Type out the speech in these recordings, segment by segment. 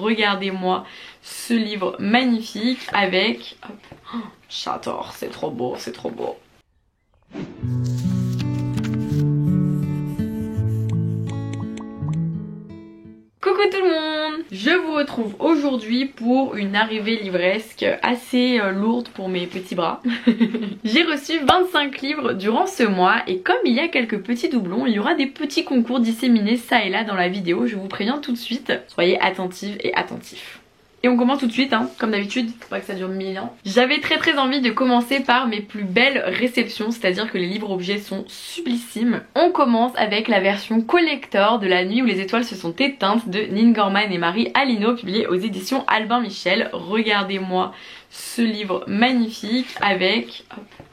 regardez-moi ce livre magnifique avec... Oh, j'adore, c'est trop beau, c'est trop beau. Coucou tout le monde! Je vous retrouve aujourd'hui pour une arrivée livresque assez lourde pour mes petits bras. J'ai reçu 25 livres durant ce mois et comme il y a quelques petits doublons, il y aura des petits concours disséminés ça et là dans la vidéo, je vous préviens tout de suite. Soyez attentives et attentifs. Et on commence tout de suite, hein, comme d'habitude, faut pas que ça dure 1000 ans. J'avais très envie de commencer par mes plus belles réceptions, c'est-à-dire que les livres objets sont sublissimes. On commence avec la version collector de La nuit où les étoiles se sont éteintes de Nin Gorman et Marie Alino, publié aux éditions Albin Michel. Regardez-moi ce livre magnifique avec...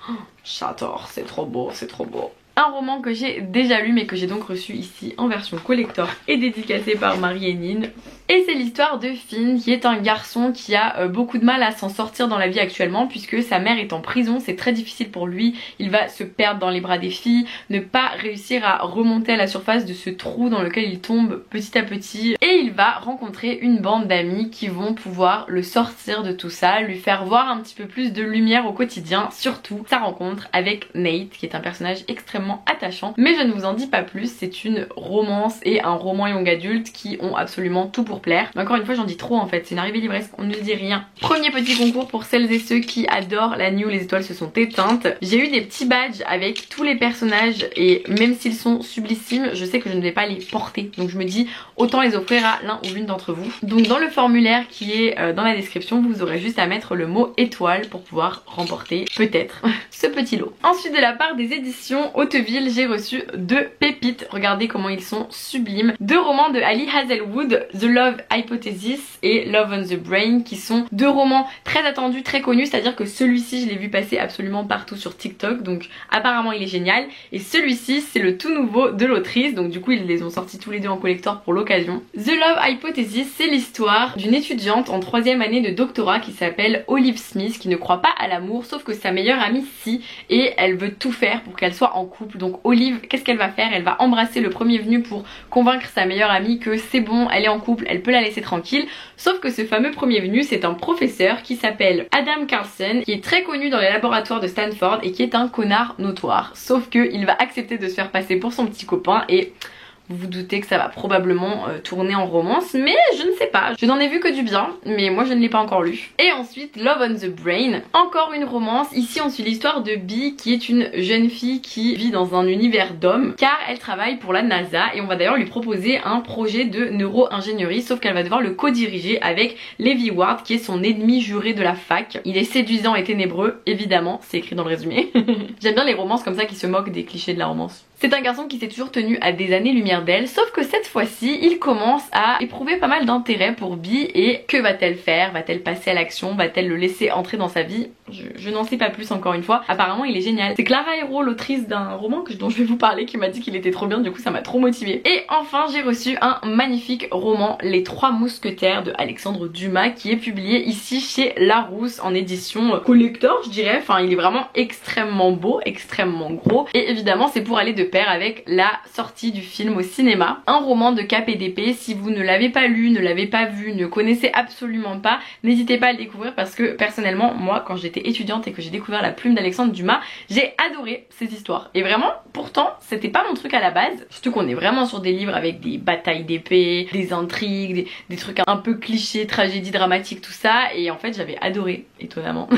Oh, j'adore, c'est trop beau, c'est trop beau. Un roman que j'ai déjà lu mais que j'ai donc reçu ici en version collector et dédicacé par Marie et Nin. Et c'est l'histoire de Finn qui est un garçon qui a beaucoup de mal à s'en sortir dans la vie actuellement puisque sa mère est en prison, c'est très difficile pour lui, il va se perdre dans les bras des filles, ne pas réussir à remonter à la surface de ce trou dans lequel il tombe petit à petit et il va rencontrer une bande d'amis qui vont pouvoir le sortir de tout ça, lui faire voir un petit peu plus de lumière au quotidien, surtout sa rencontre avec Nate qui est un personnage extrêmement attachant, mais je ne vous en dis pas plus, c'est une romance et un roman young adulte qui ont absolument tout pour plaire. Mais encore une fois j'en dis trop en fait, c'est une arrivée livresque, on ne dit rien. Premier petit concours pour celles et ceux qui adorent La nuit où les étoiles se sont éteintes. J'ai eu des petits badges avec tous les personnages et même s'ils sont sublissimes, je sais que je ne vais pas les porter, donc je me dis autant les offrir à l'un ou l'une d'entre vous. Donc dans le formulaire qui est dans la description, vous aurez juste à mettre le mot étoile pour pouvoir remporter peut-être ce petit lot. Ensuite de la part des éditions Hauteville, j'ai reçu 2 pépites, regardez comment ils sont sublimes. 2 romans de Ali Hazelwood, The Love Hypothesis et Love on the Brain, qui sont 2 romans très attendus, très connus, c'est-à-dire que celui-ci je l'ai vu passer absolument partout sur TikTok, donc apparemment il est génial. Et celui-ci c'est le tout nouveau de l'autrice, donc du coup ils les ont sortis tous les deux en collector pour l'occasion. The Love Hypothesis, c'est l'histoire d'une étudiante en 3e année de doctorat qui s'appelle Olive Smith, qui ne croit pas à l'amour, sauf que sa meilleure amie si, et elle veut tout faire pour qu'elle soit en couple. Donc Olive, qu'est-ce qu'elle va faire? Elle va embrasser le premier venu pour convaincre sa meilleure amie que c'est bon, elle est en couple, elle peut la laisser tranquille. Sauf que ce fameux premier venu, c'est un professeur qui s'appelle Adam Carlson, qui est très connu dans les laboratoires de Stanford et qui est un connard notoire. Sauf que il va accepter de se faire passer pour son petit copain et... vous vous doutez que ça va probablement tourner en romance, mais je ne sais pas. Je n'en ai vu que du bien, mais moi je ne l'ai pas encore lu. Et ensuite, Love on the Brain, encore une romance. Ici on suit l'histoire de Bee, qui est une jeune fille qui vit dans un univers d'hommes, car elle travaille pour la NASA et on va d'ailleurs lui proposer un projet de neuro-ingénierie, sauf qu'elle va devoir le co-diriger avec Levi Ward, qui est son ennemi juré de la fac. Il est séduisant et ténébreux, évidemment, c'est écrit dans le résumé. J'aime bien les romances comme ça qui se moquent des clichés de la romance. C'est un garçon qui s'est toujours tenu à des années-lumière d'elle, sauf que cette fois-ci, il commence à éprouver pas mal d'intérêt pour Bee et que va-t-elle faire? Va-t-elle passer à l'action? Va-t-elle le laisser entrer dans sa vie? Je n'en sais pas plus encore une fois. Apparemment, il est génial. C'est Clara Hero, l'autrice d'un roman dont je vais vous parler, qui m'a dit qu'il était trop bien, du coup ça m'a trop motivée. Et enfin, j'ai reçu un magnifique roman, Les Trois Mousquetaires de Alexandre Dumas, qui est publié ici chez Larousse en édition collector, je dirais. Enfin, il est vraiment extrêmement beau, extrêmement gros. Et évidemment, c'est pour aller de pair avec la sortie du film au cinéma. Un roman de KPDP, si vous ne l'avez pas lu, ne l'avez pas vu, ne connaissez absolument pas, n'hésitez pas à le découvrir parce que personnellement, moi quand j'étais étudiante et que j'ai découvert la plume d'Alexandre Dumas, j'ai adoré ces histoires. Et vraiment, pourtant, c'était pas mon truc à la base. Surtout qu'on est vraiment sur des livres avec des batailles d'épée, des intrigues, des trucs un peu clichés, tragédie dramatique, tout ça. Et en fait, j'avais adoré, étonnamment.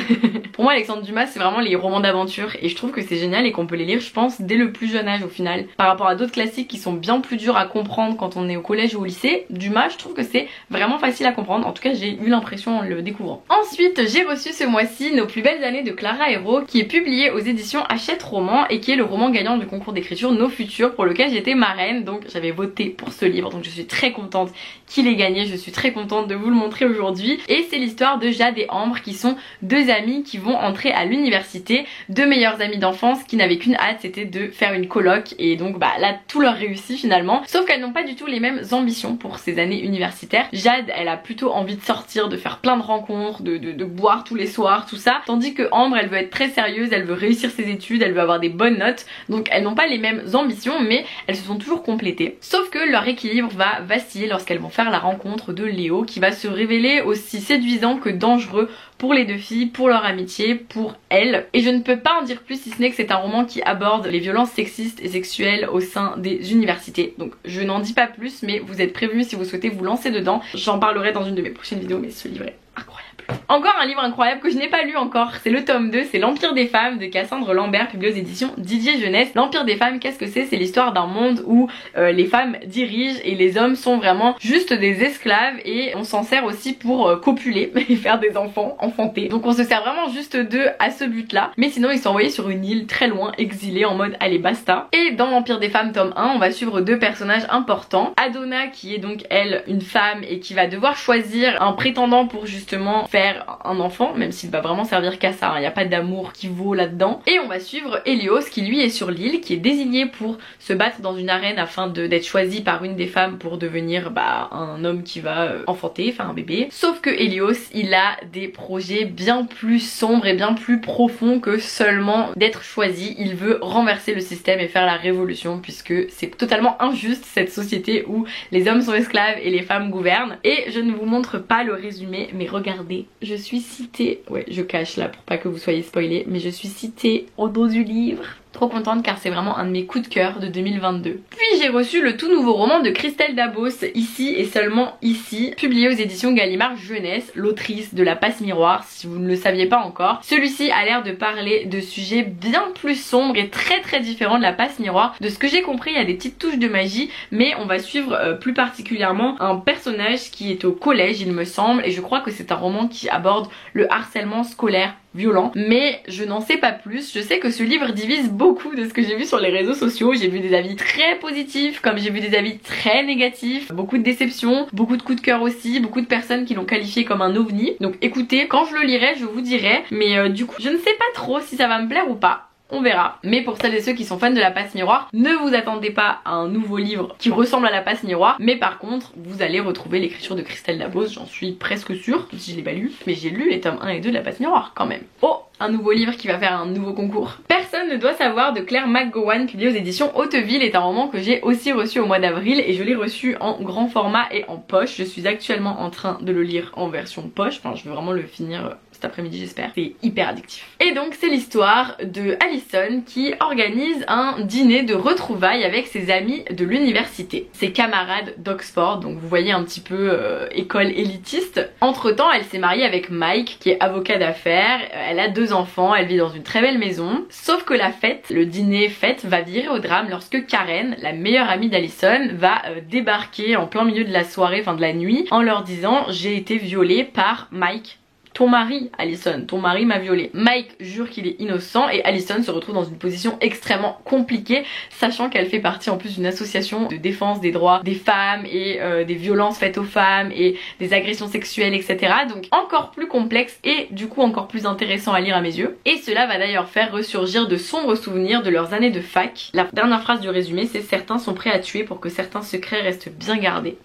Pour moi, Alexandre Dumas, c'est vraiment les romans d'aventure et je trouve que c'est génial et qu'on peut les lire, je pense, dès le plus jeune âge au final. Par rapport à d'autres classiques qui sont bien plus durs à comprendre quand on est au collège ou au lycée, Dumas, je trouve que c'est vraiment facile à comprendre. En tout cas, j'ai eu l'impression en le découvrant. Ensuite, j'ai reçu ce mois-ci Nos plus belles années de Clara Hero, qui est publié aux éditions Hachette Roman et qui est le roman gagnant du concours d'écriture Nos Futurs, pour lequel j'étais marraine. Donc j'avais voté pour ce livre, donc je suis très contente qu'il ait gagné. Je suis très contente de vous le montrer aujourd'hui. Et c'est l'histoire de Jade et Ambre, qui sont 2 amies qui vont entrer à l'université, 2 meilleures amies d'enfance qui n'avaient qu'une hâte, c'était de faire une coloc. Et donc bah là tout leur réussit finalement, sauf qu'elles n'ont pas du tout les mêmes ambitions pour ces années universitaires. Jade, elle a plutôt envie de sortir, de faire plein de rencontres, de boire tous les soirs, tout ça, ça, tandis que Ambre elle veut être très sérieuse, elle veut réussir ses études, elle veut avoir des bonnes notes, donc elles n'ont pas les mêmes ambitions mais elles se sont toujours complétées. Sauf que leur équilibre va vaciller lorsqu'elles vont faire la rencontre de Léo, qui va se révéler aussi séduisant que dangereux pour les deux filles, pour leur amitié, pour elles. Et je ne peux pas en dire plus si ce n'est que c'est un roman qui aborde les violences sexistes et sexuelles au sein des universités. Donc je n'en dis pas plus, mais vous êtes prévenus si vous souhaitez vous lancer dedans. J'en parlerai dans une de mes prochaines vidéos, mais ce livre est incroyable. Encore un livre incroyable que je n'ai pas lu encore, c'est le tome 2, c'est L'Empire des femmes de Cassandre Lambert, publié aux éditions Didier Jeunesse. L'Empire des femmes, qu'est-ce que c'est? C'est l'histoire d'un monde où les femmes dirigent et les hommes sont vraiment juste des esclaves, et on s'en sert aussi pour copuler et faire des enfants, enfanter. Donc on se sert vraiment juste d'eux à ce but là, mais sinon ils sont envoyés sur une île très loin, exilés en mode allez basta. Et dans L'Empire des femmes tome 1, on va suivre deux personnages importants. Adona qui est donc elle une femme et qui va devoir choisir un prétendant pour justement faire un enfant, même s'il va vraiment servir qu'à ça, il n'y a pas d'amour qui vaut là-dedans. Et on va suivre Hélios qui lui est sur l'île, qui est désigné pour se battre dans une arène afin d'être choisi par une des femmes pour devenir un homme qui va enfanter, enfin un bébé. Sauf que Hélios il a des projets bien plus sombres et bien plus profonds que seulement d'être choisi. Il veut renverser le système et faire la révolution, puisque c'est totalement injuste cette société où les hommes sont esclaves et les femmes gouvernent. Et je ne vous montre pas le résumé, mais regardez, je suis citée, ouais je cache là pour pas que vous soyez spoilés, mais je suis citée au dos du livre. Trop contente car c'est vraiment un de mes coups de cœur de 2022. Puis j'ai reçu le tout nouveau roman de Christelle Dabos, Ici et seulement ici, publié aux éditions Gallimard Jeunesse, l'autrice de La Passe Miroir, si vous ne le saviez pas encore. Celui-ci a l'air de parler de sujets bien plus sombres et très différents de La Passe Miroir. De ce que j'ai compris, il y a des petites touches de magie, mais on va suivre plus particulièrement un personnage qui est au collège il me semble, et je crois que c'est un roman qui aborde le harcèlement scolaire violent, mais je n'en sais pas plus. Je sais que ce livre divise beaucoup de ce que j'ai vu sur les réseaux sociaux. J'ai vu des avis très positifs comme j'ai vu des avis très négatifs, beaucoup de déceptions, beaucoup de coups de cœur aussi, beaucoup de personnes qui l'ont qualifié comme un ovni. Donc écoutez, quand je le lirai je vous dirai, mais du coup je ne sais pas trop si ça va me plaire ou pas. On verra. Mais pour celles et ceux qui sont fans de La Passe Miroir, ne vous attendez pas à un nouveau livre qui ressemble à La Passe Miroir, mais par contre vous allez retrouver l'écriture de Christelle Dabos, j'en suis presque sûre, si je l'ai pas lu, mais j'ai lu les tomes 1 et 2 de La Passe Miroir quand même. Oh, un nouveau livre qui va faire un nouveau concours. Personne ne doit savoir de Claire McGowan, publié aux éditions Hauteville, est un roman que j'ai aussi reçu au mois d'avril, et je l'ai reçu en grand format et en poche. Je suis actuellement en train de le lire en version poche, enfin je veux vraiment le finir cet après-midi j'espère. C'est hyper addictif. Et donc c'est l'histoire de Allison qui organise un dîner de retrouvailles avec ses amis de l'université, ses camarades d'Oxford, donc vous voyez un petit peu école élitiste. Entre temps elle s'est mariée avec Mike qui est avocat d'affaires, elle a 2 enfants, elle vit dans une très belle maison. Sauf que la fête, le dîner fête va virer au drame lorsque Karen, la meilleure amie d'Allison, va débarquer en plein milieu de la soirée, enfin de la nuit, en leur disant j'ai été violée par Mike. Ton mari, Allison, ton mari m'a violée. Mike jure qu'il est innocent et Allison se retrouve dans une position extrêmement compliquée, sachant qu'elle fait partie en plus d'une association de défense des droits des femmes et des violences faites aux femmes et des agressions sexuelles, etc. Donc encore plus complexe et du coup encore plus intéressant à lire à mes yeux. Et cela va d'ailleurs faire ressurgir de sombres souvenirs de leurs années de fac. La dernière phrase du résumé, c'est certains sont prêts à tuer pour que certains secrets restent bien gardés.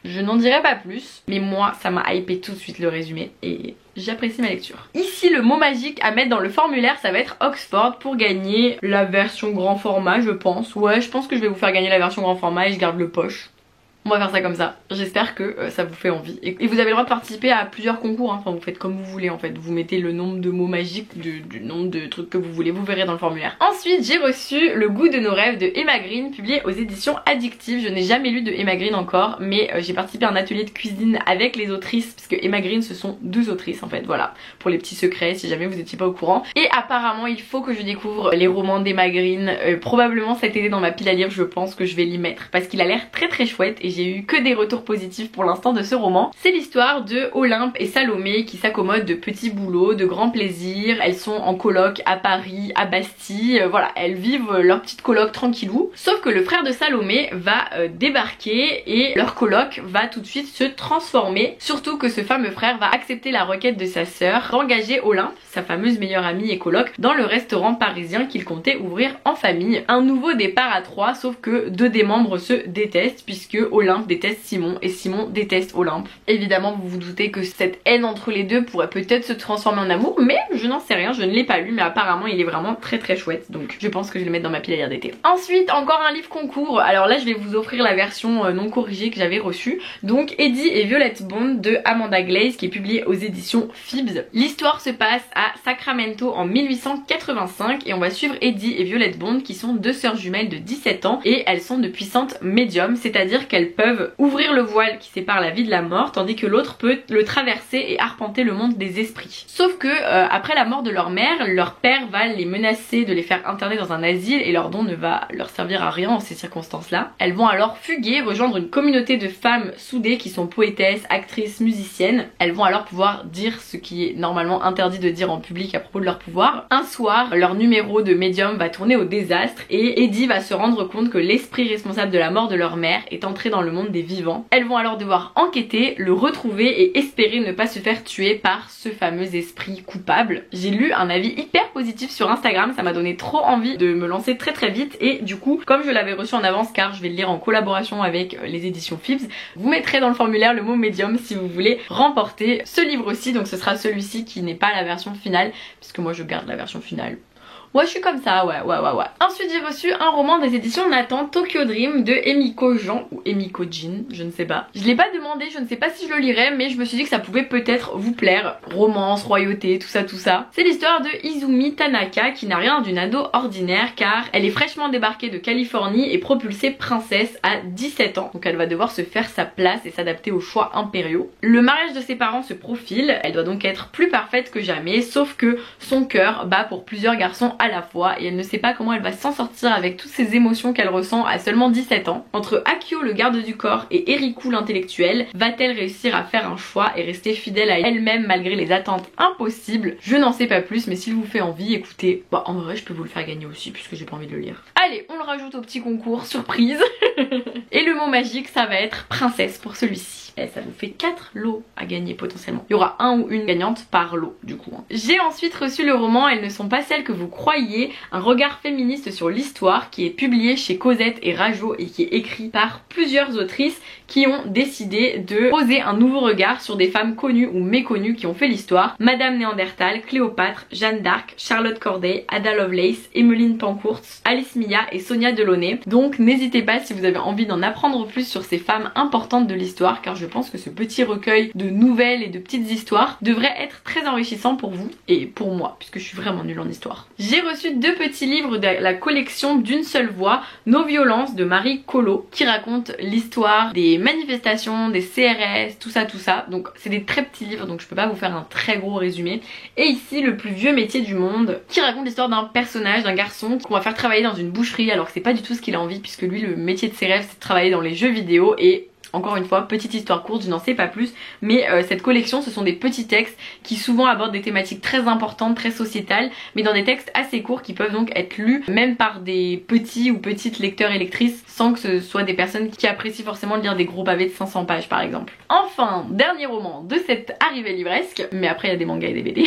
Je n'en dirai pas plus, mais moi ça m'a hypé tout de suite le résumé et j'apprécie ma lecture. Ici le mot magique à mettre dans le formulaire ça va être Oxford pour gagner la version grand format je pense. Ouais je pense que je vais vous faire gagner la version grand format et je garde le poche. On va faire ça comme ça. J'espère que ça vous fait envie. Et vous avez le droit de participer à plusieurs concours, hein. Enfin vous faites comme vous voulez en fait. Vous mettez le nombre de mots magiques, du nombre de trucs que vous voulez, vous verrez dans le formulaire. Ensuite j'ai reçu Le goût de nos rêves de Emma Green, publié aux éditions Addictive. Je n'ai jamais lu de Emma Green encore, mais j'ai participé à un atelier de cuisine avec les autrices, parce que Emma Green ce sont 2 autrices en fait, voilà. Pour les petits secrets si jamais vous étiez pas au courant. Et apparemment il faut que je découvre les romans d'Emma Green, probablement cet été dans ma pile à lire je pense que je vais l'y mettre. Parce qu'il a l'air très chouette et j'ai eu que des retours positifs pour l'instant de ce roman. C'est l'histoire de Olympe et Salomé qui s'accommodent de petits boulots, de grands plaisirs. Elles sont en coloc à Paris, à Bastille, voilà, elles vivent leur petite coloc tranquillou. Sauf que le frère de Salomé va débarquer et leur coloc va tout de suite se transformer. Surtout que ce fameux frère va accepter la requête de sa sœur d'engager Olympe, sa fameuse meilleure amie et coloc, dans le restaurant parisien qu'il comptait ouvrir en famille. Un nouveau départ à 3, sauf que 2 des membres se détestent puisque Olympe Olympe déteste Simon et Simon déteste Olympe. Évidemment vous vous doutez que cette haine entre les deux pourrait peut-être se transformer en amour, mais je n'en sais rien, je ne l'ai pas lu, mais apparemment il est vraiment très très chouette, donc je pense que je vais le mettre dans ma pile à lire d'été. Ensuite encore un livre concours, alors là je vais vous offrir la version non corrigée que j'avais reçue, donc Eddie et Violette Bond de Amanda Glaze qui est publié aux éditions Phibbs. L'histoire se passe à Sacramento en 1885 et on va suivre Eddie et Violette Bond qui sont deux sœurs jumelles de 17 ans et elles sont de puissantes médiums, c'est-à-dire qu'elles peuvent ouvrir le voile qui sépare la vie de la mort tandis que l'autre peut le traverser et arpenter le monde des esprits. Sauf que après la mort de leur mère, leur père va les menacer de les faire interner dans un asile et leur don ne va leur servir à rien en ces circonstances-là. Elles vont alors fuguer, rejoindre une communauté de femmes soudées qui sont poétesses, actrices, musiciennes. Elles vont alors pouvoir dire ce qui est normalement interdit de dire en public à propos de leur pouvoir. Un soir, leur numéro de médium va tourner au désastre et Eddie va se rendre compte que l'esprit responsable de la mort de leur mère est entré dans le monde des vivants. Elles vont alors devoir enquêter, le retrouver et espérer ne pas se faire tuer par ce fameux esprit coupable. J'ai lu un avis hyper positif sur Instagram, ça m'a donné trop envie de me lancer très très vite et du coup, comme je l'avais reçu en avance car je vais le lire en collaboration avec les éditions Phibbs, vous mettrez dans le formulaire le mot médium si vous voulez remporter ce livre aussi, donc ce sera celui-ci qui n'est pas la version finale puisque moi je garde la version finale. Ouais, je suis comme ça, ouais. Ensuite, j'ai reçu un roman des éditions Nathan, Tokyo Dream de Emiko Jean ou Emiko Jin, je ne sais pas. Je l'ai pas demandé, je ne sais pas si je le lirai, mais je me suis dit que ça pouvait peut-être vous plaire. Romance, royauté, tout ça. C'est l'histoire de Izumi Tanaka qui n'a rien d'une ado ordinaire car elle est fraîchement débarquée de Californie et propulsée princesse à 17 ans. Donc elle va devoir se faire sa place et s'adapter aux choix impériaux. Le mariage de ses parents se profile, elle doit donc être plus parfaite que jamais, sauf que son cœur bat pour plusieurs garçons à la fois et elle ne sait pas comment elle va s'en sortir avec toutes ces émotions qu'elle ressent à seulement 17 ans. Entre Akio le garde du corps et Eriku l'intellectuel, va-t-elle réussir à faire un choix et rester fidèle à elle-même malgré les attentes impossibles? Je n'en sais pas plus mais s'il vous fait envie, écoutez, bah en vrai je peux vous le faire gagner aussi puisque j'ai pas envie de le lire. Allez, on le rajoute au petit concours, surprise. Et le mot magique ça va être princesse pour celui-ci. Et ça vous fait 4 lots à gagner potentiellement. Il y aura un ou une gagnante par lot du coup. J'ai ensuite reçu le roman Elles ne sont pas celles que vous croyez, un regard féministe sur l'histoire qui est publié chez Cosette et Rajo et qui est écrit par plusieurs autrices qui ont décidé de poser un nouveau regard sur des femmes connues ou méconnues qui ont fait l'histoire. Madame Néandertal, Cléopâtre, Jeanne d'Arc, Charlotte Corday, Ada Lovelace, Emmeline Pankhurst, Alice Mia et Sonia Delaunay. Donc n'hésitez pas si vous avez envie d'en apprendre plus sur ces femmes importantes de l'histoire car je pense que ce petit recueil de nouvelles et de petites histoires devrait être très enrichissant pour vous et pour moi puisque je suis vraiment nulle en histoire. J'ai reçu 2 petits livres de la collection D'une seule voix, Nos violences de Marie Collot qui raconte l'histoire des manifestations, des CRS, tout ça. Donc c'est des très petits livres donc je peux pas vous faire un très gros résumé. Et ici Le plus vieux métier du monde qui raconte l'histoire d'un personnage, d'un garçon qu'on va faire travailler dans une boucherie alors que c'est pas du tout ce qu'il a envie puisque lui le métier de ses rêves c'est de travailler dans les jeux vidéo et encore une fois, petite histoire courte, je n'en sais pas plus, mais cette collection ce sont des petits textes qui souvent abordent des thématiques très importantes, très sociétales, mais dans des textes assez courts qui peuvent donc être lus même par des petits ou petites lecteurs et lectrices sans que ce soit des personnes qui apprécient forcément de lire des gros pavés de 500 pages par exemple. Enfin, dernier roman de cette arrivée livresque, mais après il y a des mangas et des BD.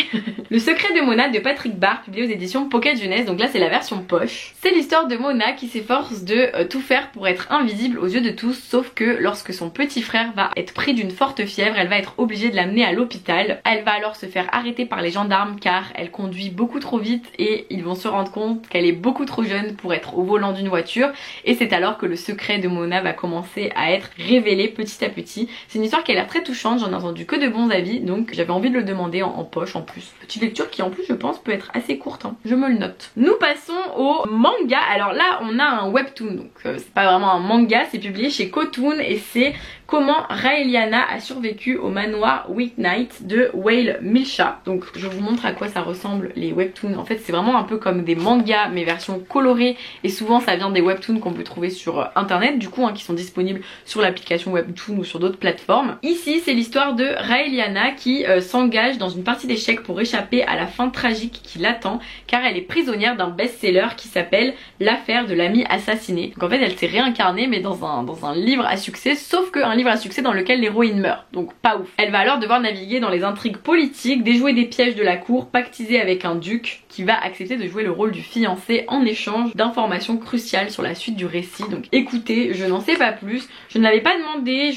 Le secret de Mona de Patrick Barr, publié aux éditions Pocket Jeunesse, donc là c'est la version poche. C'est l'histoire de Mona qui s'efforce de tout faire pour être invisible aux yeux de tous, sauf que lorsque son petit frère va être pris d'une forte fièvre, elle va être obligée de l'amener à l'hôpital. Elle va alors se faire arrêter par les gendarmes car elle conduit beaucoup trop vite et ils vont se rendre compte qu'elle est beaucoup trop jeune pour être au volant d'une voiture et c'est alors que le secret de Mona va commencer à être révélé petit à petit. C'est une histoire qui a l'air très touchante, j'en ai entendu que de bons avis donc j'avais envie de le demander en poche en plus. Petite lecture qui en plus je pense peut être assez courte, hein. Je me le note. Nous passons au manga. Alors là on a un webtoon donc c'est pas vraiment un manga, c'est publié chez Kotoon et c'est Comment Raeliana a survécu au manoir Weeknight de Whale Milcha. Donc je vous montre à quoi ça ressemble les webtoons. En fait c'est vraiment un peu comme des mangas mais version colorée et souvent ça vient des webtoons qu'on peut trouver sur internet du coup qui sont disponibles sur l'application webtoon ou sur d'autres plateformes. Ici c'est l'histoire de Raeliana qui s'engage dans une partie d'échecs pour échapper à la fin tragique qui l'attend car elle est prisonnière d'un best-seller qui s'appelle L'affaire de l'ami assassiné. Donc en fait elle s'est réincarnée mais dans un livre à succès sauf qu'un livre livre à succès dans lequel l'héroïne meurt, donc pas ouf. Elle va alors devoir naviguer dans les intrigues politiques, déjouer des pièges de la cour, pactiser avec un duc qui va accepter de jouer le rôle du fiancé en échange d'informations cruciales sur la suite du récit. Donc écoutez, je n'en sais pas plus, je ne l'avais pas demandé,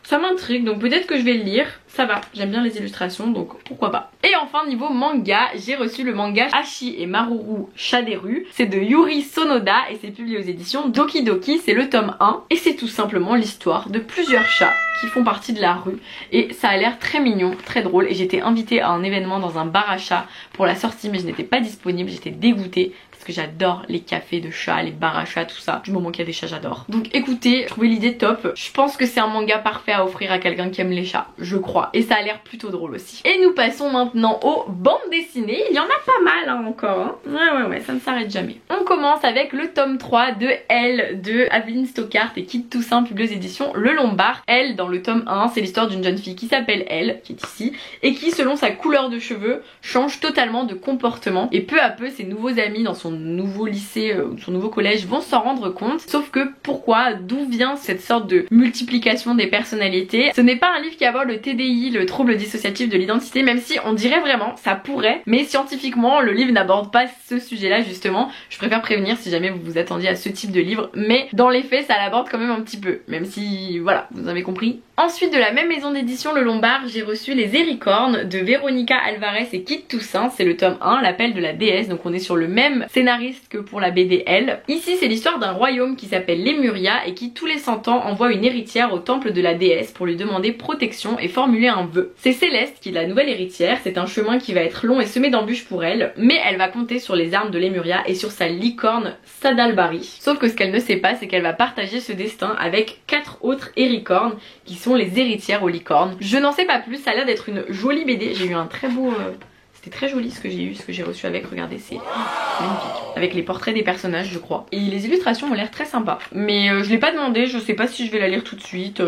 ça m'intrigue, donc peut-être que je vais le lire. Ça va, j'aime bien les illustrations, donc pourquoi pas. Et enfin niveau manga, j'ai reçu le manga Hachi et Maruru Chat des rues. C'est de Yuri Sonoda et c'est publié aux éditions Doki Doki, c'est le tome 1. Et c'est tout simplement l'histoire de plusieurs chats qui font partie de la rue. Et ça a l'air très mignon, très drôle. Et j'étais invitée à un événement dans un bar à chats pour la sortie, mais je n'étais pas disponible, j'étais dégoûtée. Parce que j'adore les cafés de chats, les bars à chats, tout ça. Du moment qu'il y a des chats, j'adore. Donc écoutez, je trouvais l'idée top. Je pense que c'est un manga parfait à offrir à quelqu'un qui aime les chats, je crois. Et ça a l'air plutôt drôle aussi. Et nous passons maintenant aux bandes dessinées. Il y en a pas mal hein, encore. Hein. Ouais, ça ne s'arrête jamais. On commence avec le tome 3 de Elle de Aveline Stockart et Kit Toussaint, publié aux éditions Le Lombard. Elle, dans le tome 1, c'est l'histoire d'une jeune fille qui s'appelle Elle, qui est ici, et qui, selon sa couleur de cheveux, change totalement de comportement. Et peu à peu, ses nouveaux amis dans son nouveau lycée, son nouveau collège vont s'en rendre compte. Sauf que pourquoi, d'où vient cette sorte de multiplication des personnalités? Ce n'est pas un livre qui aborde le TDI, le trouble dissociatif de l'identité, même si on dirait vraiment, ça pourrait, mais scientifiquement le livre n'aborde pas ce sujet là justement. Je préfère prévenir si jamais vous vous attendiez à ce type de livre, mais dans les faits ça l'aborde quand même un petit peu, même si voilà, vous avez compris. Ensuite de la même maison d'édition Le Lombard, j'ai reçu Les Héricornes de Véronica Alvarez et Kit Toussaint, c'est le tome 1, l'appel de la déesse, donc on est sur le même scénariste que pour la BD Elle. Ici c'est l'histoire d'un royaume qui s'appelle Lemuria et qui tous les 100 ans envoie une héritière au temple de la déesse pour lui demander protection et formuler un vœu. C'est Céleste qui est la nouvelle héritière, c'est un chemin qui va être long et semé d'embûches pour elle, mais elle va compter sur les armes de Lemuria et sur sa licorne Sadalbari. Sauf que ce qu'elle ne sait pas, c'est qu'elle va partager ce destin avec 4 autres héricornes qui sont les héritières aux licornes. Je n'en sais pas plus, ça a l'air d'être une jolie BD, j'ai eu un très beau... C'était très joli ce que j'ai reçu avec, regardez, c'est magnifique. Avec les portraits des personnages je crois. Et les illustrations ont l'air très sympas. Mais je l'ai pas demandé, je sais pas si je vais la lire tout de suite.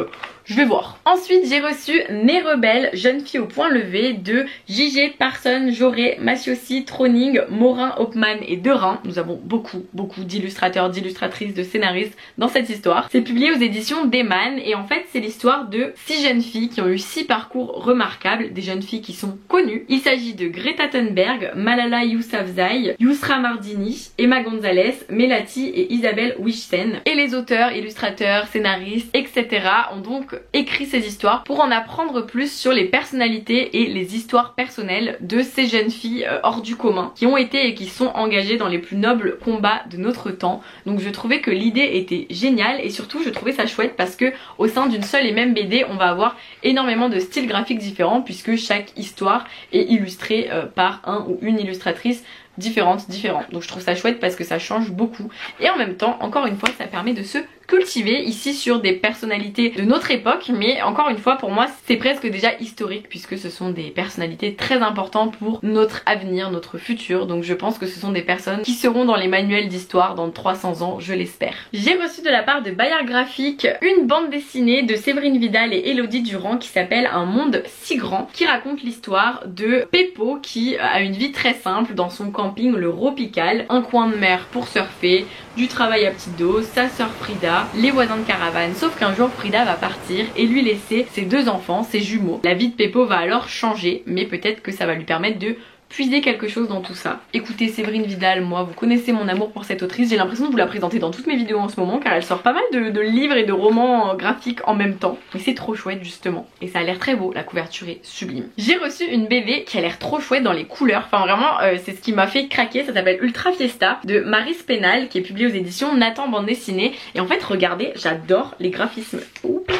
Je vais voir. Ensuite j'ai reçu Né rebelle, jeune fille au point levé de JG, Parson, Joré, Massiossi, Troning, Morin, Hopman et Derain. Nous avons beaucoup d'illustrateurs, d'illustratrices, de scénaristes dans cette histoire. C'est publié aux éditions Deman et en fait c'est l'histoire de 6 jeunes filles qui ont eu 6 parcours remarquables, des jeunes filles qui sont connues. Il s'agit de Greta Thunberg, Malala Yousafzai, Yusra Mardini, Emma Gonzalez, Melati et Isabelle Wishsen. Et les auteurs, illustrateurs, scénaristes, etc. ont donc écrit ces histoires pour en apprendre plus sur les personnalités et les histoires personnelles de ces jeunes filles hors du commun qui ont été et qui sont engagées dans les plus nobles combats de notre temps. Donc je trouvais que l'idée était géniale et surtout je trouvais ça chouette parce que au sein d'une seule et même BD on va avoir énormément de styles graphiques différents puisque chaque histoire est illustrée par un ou une illustratrice différentes. Donc je trouve ça chouette parce que ça change beaucoup et en même temps encore une fois ça permet de se cultiver ici sur des personnalités de notre époque, mais encore une fois pour moi c'est presque déjà historique puisque ce sont des personnalités très importantes pour notre avenir, notre futur, donc je pense que ce sont des personnes qui seront dans les manuels d'histoire dans 300 ans, je l'espère. J'ai reçu de la part de Bayard Graphique une bande dessinée de Séverine Vidal et Elodie Durand qui s'appelle Un monde si grand, qui raconte l'histoire de Peppo qui a une vie très simple dans son camping le Ropical, un coin de mer pour surfer, du travail à petite dose, sa sœur Frida, les voisins de caravane, sauf qu'un jour Frida va partir et lui laisser ses 2 enfants, ses jumeaux. La vie de Peppo va alors changer, mais peut-être que ça va lui permettre de puiser quelque chose dans tout ça. Écoutez, Séverine Vidal, moi vous connaissez mon amour pour cette autrice, j'ai l'impression de vous la présenter dans toutes mes vidéos en ce moment car elle sort pas mal de livres et de romans graphiques en même temps. Mais c'est trop chouette justement et ça a l'air très beau, la couverture est sublime. J'ai reçu une BD qui a l'air trop chouette dans les couleurs, enfin vraiment c'est ce qui m'a fait craquer, ça s'appelle Ultra Fiesta de Marie Spénal qui est publiée aux éditions Nathan Bande Dessinée et en fait regardez, j'adore les graphismes. Oups.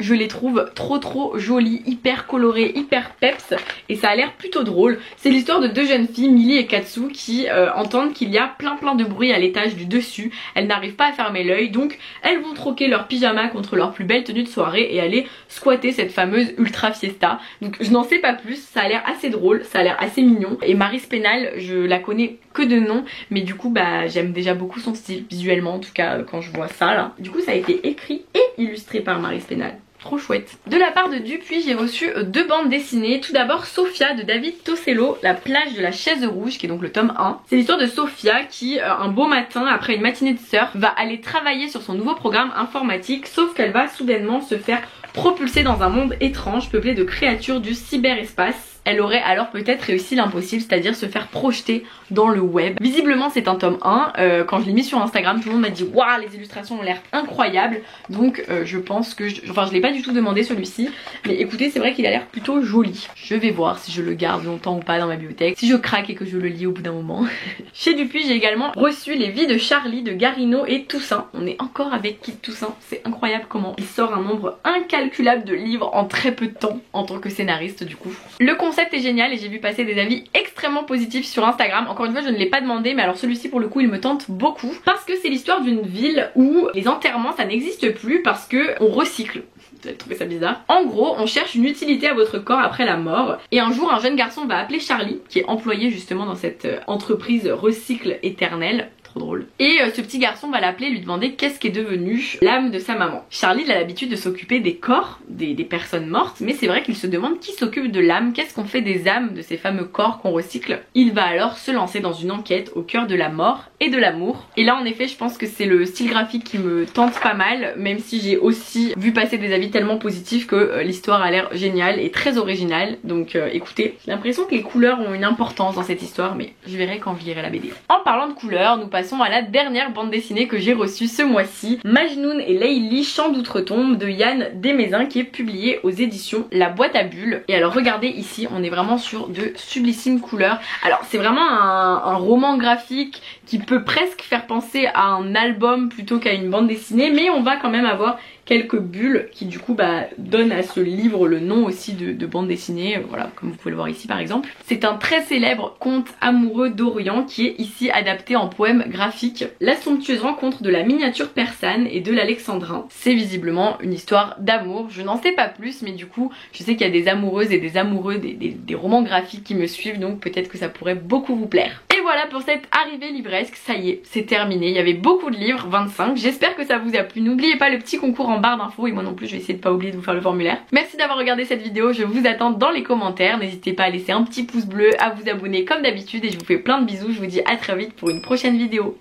Je les trouve trop jolies, hyper colorées, hyper peps et ça a l'air plutôt drôle. C'est l'histoire de 2 jeunes filles, Millie et Katsu, qui entendent qu'il y a plein de bruit à l'étage du dessus. Elles n'arrivent pas à fermer l'œil donc elles vont troquer leur pyjama contre leur plus belle tenue de soirée et aller squatter cette fameuse Ultra Fiesta. Donc je n'en sais pas plus, ça a l'air assez drôle, ça a l'air assez mignon et Marie Spénal je la connais que de nom mais du coup bah j'aime déjà beaucoup son style visuellement en tout cas quand je vois ça là. Du coup ça a été écrit et illustré par Marie Spénal. Trop chouette. De la part de Dupuis, j'ai reçu 2 bandes dessinées. Tout d'abord Sophia de David Tossello, La plage de la chaise rouge, qui est donc le tome 1. C'est l'histoire de Sophia qui, un beau matin, après une matinée de surf, va aller travailler sur son nouveau programme informatique, sauf qu'elle va soudainement se faire Propulsée dans un monde étrange peuplé de créatures du cyberespace, elle aurait alors peut-être réussi l'impossible, c'est-à-dire se faire projeter dans le web. Visiblement c'est un tome 1, quand je l'ai mis sur Instagram tout le monde m'a dit waouh les illustrations ont l'air incroyables, donc je pense que, enfin je l'ai pas du tout demandé celui-ci, mais écoutez c'est vrai qu'il a l'air plutôt joli. Je vais voir si je le garde longtemps ou pas dans ma bibliothèque, si je craque et que je le lis au bout d'un moment. Chez Dupuis j'ai également reçu Les Vies de Charlie de Garino et Toussaint. On est encore avec Kit Toussaint, c'est incroyable comment il sort un nombre incalculable de livres en très peu de temps en tant que scénariste du coup. Le concept est génial et j'ai vu passer des avis extrêmement positifs sur Instagram. Encore une fois je ne l'ai pas demandé, mais alors celui-ci pour le coup il me tente beaucoup parce que c'est l'histoire d'une ville où les enterrements ça n'existe plus parce que on recycle. Vous allez trouver ça bizarre. En gros, on cherche une utilité à votre corps après la mort. Et un jour, un jeune garçon va appeler Charlie, qui est employé justement dans cette entreprise recycle éternelle. Trop drôle. Et ce petit garçon va l'appeler, lui demander qu'est-ce qu'est devenu l'âme de sa maman. Charlie il a l'habitude de s'occuper des corps des personnes mortes, mais c'est vrai qu'il se demande qui s'occupe de l'âme, qu'est-ce qu'on fait des âmes de ces fameux corps qu'on recycle. Il va alors se lancer dans une enquête au cœur de la mort et de l'amour. Et là en effet je pense que c'est le style graphique qui me tente pas mal, même si j'ai aussi vu passer des avis tellement positifs que l'histoire a l'air géniale et très originale. Donc écoutez, j'ai l'impression que les couleurs ont une importance dans cette histoire, mais je verrai quand je lirai la BD. En parlant de couleurs, nous passons à la dernière bande dessinée que j'ai reçue ce mois-ci, Majnoun et Layli, Chant d'outre-tombe de Yann Desmaisins, qui est publié aux éditions La Boîte à Bulles. Et alors regardez ici, on est vraiment sur de sublissimes couleurs. Alors c'est vraiment un roman graphique qui peut presque faire penser à un album plutôt qu'à une bande dessinée, mais on va quand même avoir quelques bulles qui du coup donnent à ce livre le nom aussi de bande dessinée, voilà comme vous pouvez le voir ici par exemple. C'est un très célèbre conte amoureux d'Orient qui est ici adapté en poème graphique. La somptueuse rencontre de la miniature persane et de l'alexandrin. C'est visiblement une histoire d'amour, je n'en sais pas plus mais du coup je sais qu'il y a des amoureuses et des amoureux des romans graphiques qui me suivent, donc peut-être que ça pourrait beaucoup vous plaire. Et voilà pour cette arrivée livresque, ça y est, c'est terminé. Il y avait beaucoup de livres, 25. J'espère que ça vous a plu. N'oubliez pas le petit concours en barre d'infos et moi non plus je vais essayer de pas oublier de vous faire le formulaire. Merci d'avoir regardé cette vidéo, je vous attends dans les commentaires. N'hésitez pas à laisser un petit pouce bleu, à vous abonner comme d'habitude et je vous fais plein de bisous. Je vous dis à très vite pour une prochaine vidéo.